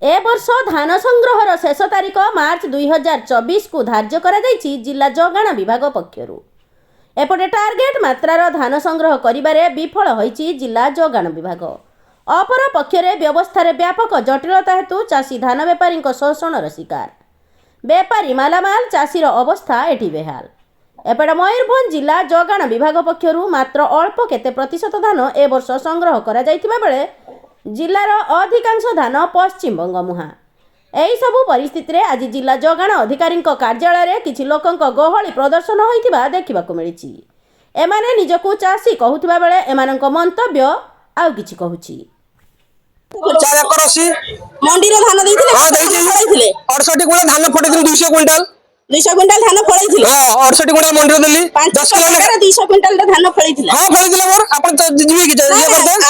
ए वर्ष धान संग्रहर शेष तारीख मार्च 2024 को धार्य करा जिला जगाण विभाग पक्षर एपटे टार्गेट मात्रार धान संग्रह करिबारे विफल होईछि जिला जगाण विभाग। अपर पक्षरे व्यवस्था व्यापक जटिलता हेतु चाषी धान बेपारी शोषणर शिकार। बेपारी मालामाल चाषीर अवस्था एठी बेहाल। एपटे मयूरभंज जिला जगाण विभाग पक्षर मात्र अल्प केते प्रतिशत धान ए वर्ष संग्रह करा जायतिबा बेले जिलार अधिकांश धान पश्चिम बंग मुहां। एही सबु परिस्थिति रे आज जिला जगाण अधिकारी कार्यालय रे किछि लोकंक गहली प्रदर्शन होइतिबा देखिबाकु मिलिछि। एमाने निजकु चाषी कहूतिबा बेले एमानंक मंतव्य आउ किछि कहूछि। 4 एकर 80 मंडी रे धान देइथिले। हां देइथिले 68 गुणा धान फटेथिले 200 क्विंटल 200 क्विंटल धान फळैथिले। हां 68 गुणा मंडी रे देली 10 किलो 200 क्विंटल धान फळैथिले। हां फळैथिले मोर आपन जिवे कि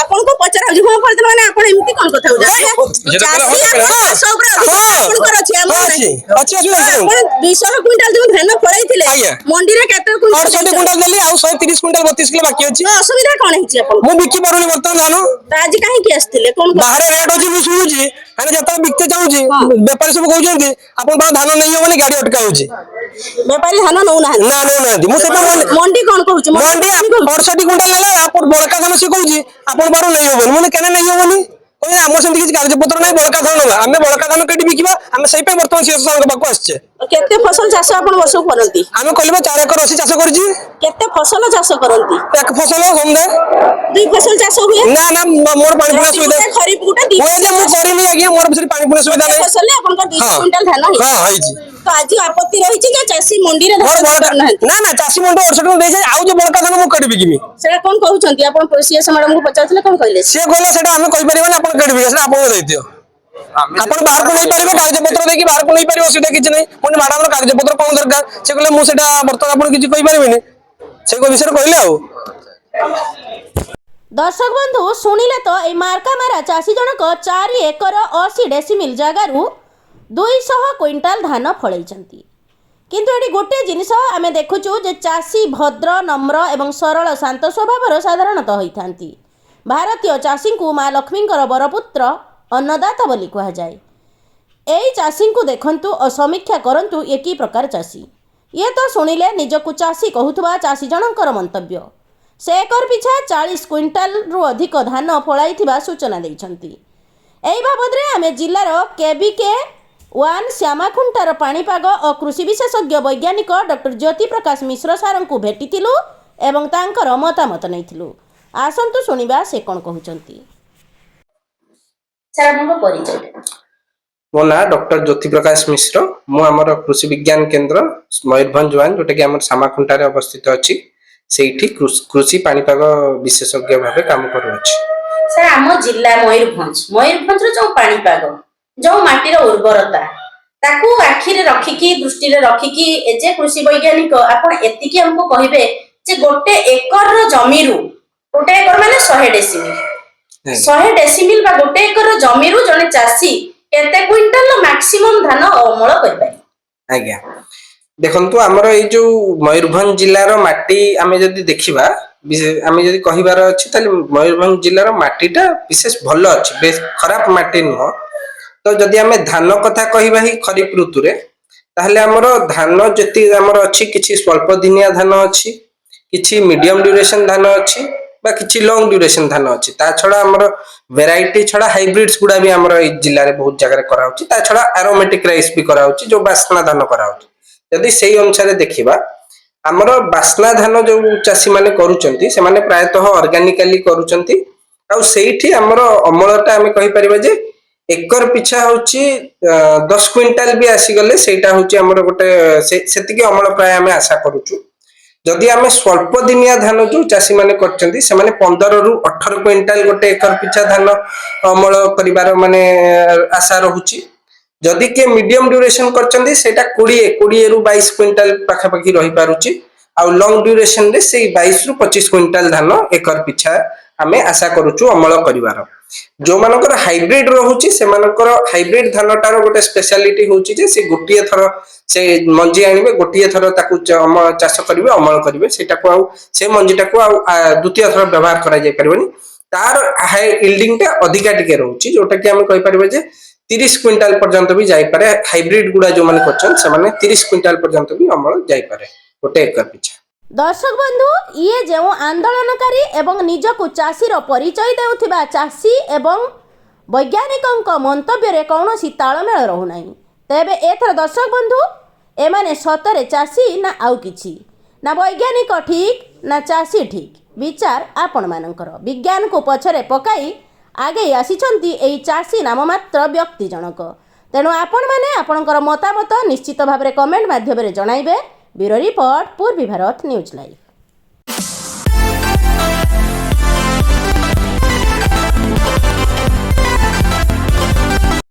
आपन को पचरा जी हो फळैथिले माने आपन एमती कोन कथा हो जाय चासी चाଷ ऊपर आपन कर अछि हमर अछि आपन 200 क्विंटल जो धान फळैथिले मंडी रे केते क्विंटल 68 क्विंटल देली आ 130 क्विंटल 32 किलो बाकी अछि। असुविधा कोन हिची आपन मु बिकी पारुनी बर्तन धान त आज काहे कि आस्थिले कोन बाहर रेट अछि मु सुनुची अरे जतन बिकते जाउची व्यापारी सब कहउछन्ती आपन बा धान नै होबनी गाडी अटका होची। व्यापारी धान नौ ना मु से मंडी कोन कहउची मंडी 68 क्विंटल ले आपन बड़का धान से कहउची आपन बारो नै होबनी मने केने नै होबनी कोइ हमर सेंति किछ कागज पत्र नै बड़का धान ना हमें बड़का धान केटी बिकिबा हमें सही पे वर्तमान सीएस संग बाको आछे। केते फसल चाष आपन वर्ष करंती हमें कहलिबा 4 एकर 80 चाष करजी। केते फसल चाष करंती एक फसल समझे 2 फसल चाष हुए ना ना मोर पानी पुना सुविधा खरीफ गुटा 2 ओए जे मु करिनी आज्ञा मोर बिसरी पानी पुना सुविधा नै फसल आपन का 200 क्विंटल धान है। हां हईजी तो आज आपत्ति रही कि चाषी मंडी रे धान करना ना ना चाषी मंडी 68 दे जाय आउ जे बड़का धान मु केटी बिकिमी सेटा कोन कहउछंती आपन सीएस मैडम को पचारथिले कोन कहले से कहले सेटा हमें कहि परिबा ना आपन केटी बिकिस ना आपन दैतियो आपन बाहर को नहीं परिबे कागज पत्र देखि बाहर को नहीं परिबे सेटा किछ नै कोन मैडम रो कागज पत्र कोन दरकार से कहले मु सेटा बर्तन आपन किछ कहि परिबेनी से को विषय कहले आउ। दर्शक बंधु शुणिले तो ए मार्का मारा चाषी जनक 4 एकर 80 डेसिमिल जगारू 200 क्विंटाल धान फळैचंती। किंतु एटी गोटे जिनिस आमे देखुचु जे चाषी भद्र नम्र एवं सरल शांत स्वभावर साधारणतः होइथांती। भारतीय चाषी को माँ लक्ष्मी बरपुत्र अन्नदाता बोली कहा जाए। एई चाषी को देखंतु और समीक्षा करंतु ये की प्रकार चाषी ये तो शुणिले निजकु चाषी कहूथुबा चाषी जनकर मंतव्य। से एकर पिछा 40 क्विंटाल रु अधिक धान फळाइथिबा सूचना दैछंती। एई बाबदरे आमे जिल्लार केबीके 1 श्यामाखुंटार पाणीपाग और कृषि विशेषज्ञ वैज्ञानिक डॉक्टर ज्योति प्रकाश मिश्र सार को भेटिथिलु एवं तांकर मतामत नैथिलु। आसंतु शुणिबा से कोन कहउचंती। सर आपन परिचय। मो ना डॉक्टर ज्योति प्रकाश मिश्र मु हमर कृषि विज्ञान केंद्र मयूरभंज 1 जोटा कि हमर श्यामाखुंटा रे अवस्थित अछि सेठी कृषि पाणीपाग विशेषज्ञ भाबे काम करू अछि। सर हम जिल्ला मयूरभंज रो जो पाणीपाग जो माटीर उर्वरता ताकू आखि रे रखी की दृष्टि रे रखी की ए जे कृषि वैज्ञानिक आपण एतिकी हमको कहिबे जे गोटे एकर रो जमी रु गोटे एकर माने 100 डेसिमिल 100 डेसिमिल बा गोटे एकर रो जमी रु जने चासी केते क्विंटल मैक्सिमम धान अमल करबे। आज्ञा देखंतु हमर ए जो मयूरभंज जिल्लार माटी आमे जदी देखिबा आमे जदी कहिबार अछि ताले मयूरभंज जिल्लार माटीटा विशेष भलो अछि बेस खराब माटी न तो जदी आमे धान कथा कहिबा ही खरीफ ऋतु रे ताहले हमर धान जति हमर अछि किछि स्वल्प दिनिया धान अछि किछि मीडियम ड्यूरेशन धान अछि बा किछि लॉन्ग ड्यूरेशन धान अछि ता छडा हमर वेराइटी छडा हाइब्रिड्स गुडा भी हमर ए जिल्ला रे बहुत जगह करा होछि ता छडा एरोमेटिक राइस भी करा होछि जो बासना धान करा होछि। यदि सेही अनुसार देखिबा हमर बासना धान जो चासी माने करूचंती से माने प्रायतः ऑर्गेनिकली करूचंती आ सेठी हमर अमलटा हमें कहि परिबा जे एकर पिछा होछि 10 क्विंटल भी आसी गले सेटा होछि हमर गोटे सेतिके अमल प्राय हमें आशा करूछु। जदि हमें स्वल्प दिनिया धान जो चासी माने करचंती से माने 15 रु 18 क्विंटल गोटे एकर पिछा धान अमल करिवार माने आशा रहुछि। जदि के मीडियम ड्यूरेशन करचंदी सेटा 20 रु 22 क्विंटल पाखा पाखी रही पारुछि आ लॉन्ग ड्यूरेशन रे से 22 रु 25 क्विंटल धान एकर पिछा हमें आशा करूछु अमल करिवार। जो मानकर हाइब्रिड रहुछि से मानकर हाइब्रिड धानटार गोटे स्पेशलिटी होछि जे से गोटिए थर से मंजी आनिबे गोटिए थर ताकू चाष करिवे अमल करिवे सेटा को आ से मंजीटा को आ द्वितीय थर व्यवहार करा जाय परबनी तार हाई यील्डिंग टा अधिका टिके रहउछि जोटा कि हम कहि परबे जे 30 क्विंटाल पर्यंत भी जाइपारे हाइब्रिड गुड़ा जो माने करछन से माने 30 क्विंटाल पर्यंत भी अमल जाइपारे गोटे एकर पिछा। दर्शक बंधु ये जो आंदोलनकारी एवं निजकु चाषीर परिचय देउथिबा चाषी एवं वैज्ञानिक मंतव्य कौन तालमेल रहुना तेबे एथर दर्शक बंधु एमाने सतरे चाषी ना आउ किछि ना वैज्ञानिक ठीक ना चाषी ठीक विचार आपण मानकर विज्ञान को पछरे पकाई आगे आसिछंती एई चाषी नाममात्र व्यक्ति जनक तेणु आपण माने आपणकर मतामत निश्चित भाव कमेंट माध्यम जणाइबे। ब्यूरो रिपोर्ट पूर्वी भारत न्यूज लाइव।